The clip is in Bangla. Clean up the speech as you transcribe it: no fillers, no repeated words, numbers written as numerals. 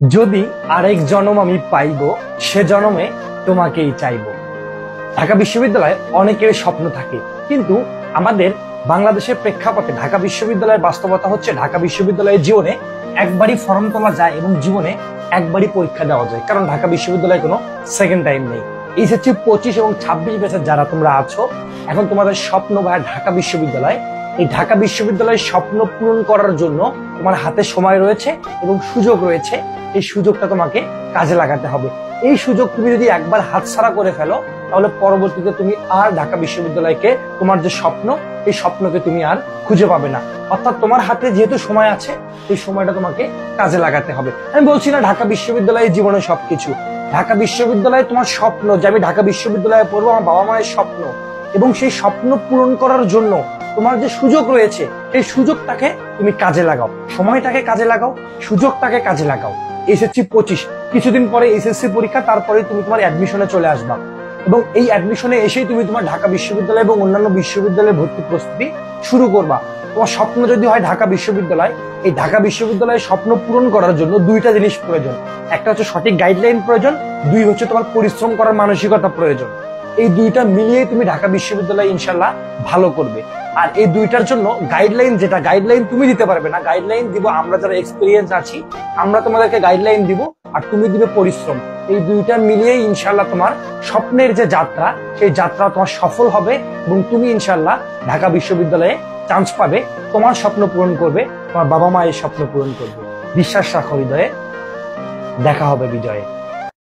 যদি আরেক জনম আমি পাইব, সে জনমে তোমাকেই চাইব। ঢাকা বিশ্ববিদ্যালয়ে অনেকের স্বপ্ন থাকে, কিন্তু আমাদের বাংলাদেশের প্রেক্ষাপটে ঢাকা বিশ্ববিদ্যালয়ের বাস্তবতা হচ্ছে ঢাকা বিশ্ববিদ্যালয়ের জীবনে একবারই ফর্ম তোলা যায় এবং জীবনে একবারই পরীক্ষা দেওয়া যায়, কারণ ঢাকা বিশ্ববিদ্যালয়ে কোনো সেকেন্ড টাইম নেই। এইচএসসি 25 এবং 26 ব্যাচের যারা তোমরা আছো, এখন তোমাদের স্বপ্ন ভাই ঢাকা বিশ্ববিদ্যালয়। এই ঢাকা বিশ্ববিদ্যালয়ের স্বপ্ন পূরণ করার জন্য তোমার হাতে সময় রয়েছে এবং সুযোগ রয়েছে। এই সুযোগটা তোমাকে কাজে লাগাতে হবে। এই সুযোগ তুমি যদি একবার হাতছাড়া করে ফেলো, তাহলে পরবর্তীতে তুমি আর ঢাকা বিশ্ববিদ্যালয়কে, তোমার যে স্বপ্ন, এই স্বপ্নকে তুমি আর খুঁজে পাবে না। অর্থাৎ তোমার হাতে যেহেতু সময় আছে, এই সময়টা তোমাকে কাজে লাগাতে হবে। আমি বলছি না ঢাকা বিশ্ববিদ্যালয়ের জীবনে সবকিছু। ঢাকা বিশ্ববিদ্যালয়ে তোমার স্বপ্ন যে আমি ঢাকা বিশ্ববিদ্যালয়ে পড়বো, আমার বাবা মায়ের স্বপ্ন, এবং সেই স্বপ্ন পূরণ করার জন্য তোমার যে সুযোগ রয়েছে, সেই সুযোগটাকে তুমি কাজে লাগাও, সময়টাকে কাজে লাগাও, সুযোগটাকে কাজে লাগাও। এসএসসি 25 কিছুদিন পরে এসএসসি পরীক্ষা, তারপরে তুমি তোমার অ্যাডমিশনে চলে আসবা এবং এই অ্যাডমিশনে এসেই তুমি তোমার ঢাকা বিশ্ববিদ্যালয় এবং অন্যান্য বিশ্ববিদ্যালয়ে ভর্তি প্রস্তুতি শুরু করবা। তোমার স্বপ্ন যদি হয় ঢাকা বিশ্ববিদ্যালয়, এই ঢাকা বিশ্ববিদ্যালয়ের স্বপ্ন পূরণ করার জন্য দুইটা জিনিস প্রয়োজন। একটা হচ্ছে সঠিক গাইডলাইন প্রয়োজন, দুই হচ্ছে তোমার পরিশ্রম করার মানসিকতা প্রয়োজন। এই দুইটা মিলিয়ে তুমি ঢাকা বিশ্ববিদ্যালয়ে ইনশাল্লাহ ভালো করবে। আর এই দুইটার জন্য গাইডলাইন, যেটা গাইডলাইন তুমি দিতে পারবে না, গাইডলাইন দিব আমরা যারা এক্সপিরিয়েন্স আছি, আমরা তোমাদেরকে গাইডলাইন দিব, আর তুমি দিবে পরিশ্রম। এই দুইটা মিলিয়ে ইনশাল্লাহ তোমার স্বপ্নের যে যাত্রা, সেই যাত্রা তোমার সফল হবে এবং তুমি ইনশাল্লাহ ঢাকা বিশ্ববিদ্যালয়ে চান্স পাবে, তোমার স্বপ্ন পূরণ করবে, তোমার বাবা মায়ের স্বপ্ন পূরণ করবে। বিশ্বাস রাখো হৃদয়ে, দেখা হবে বিজয়ে।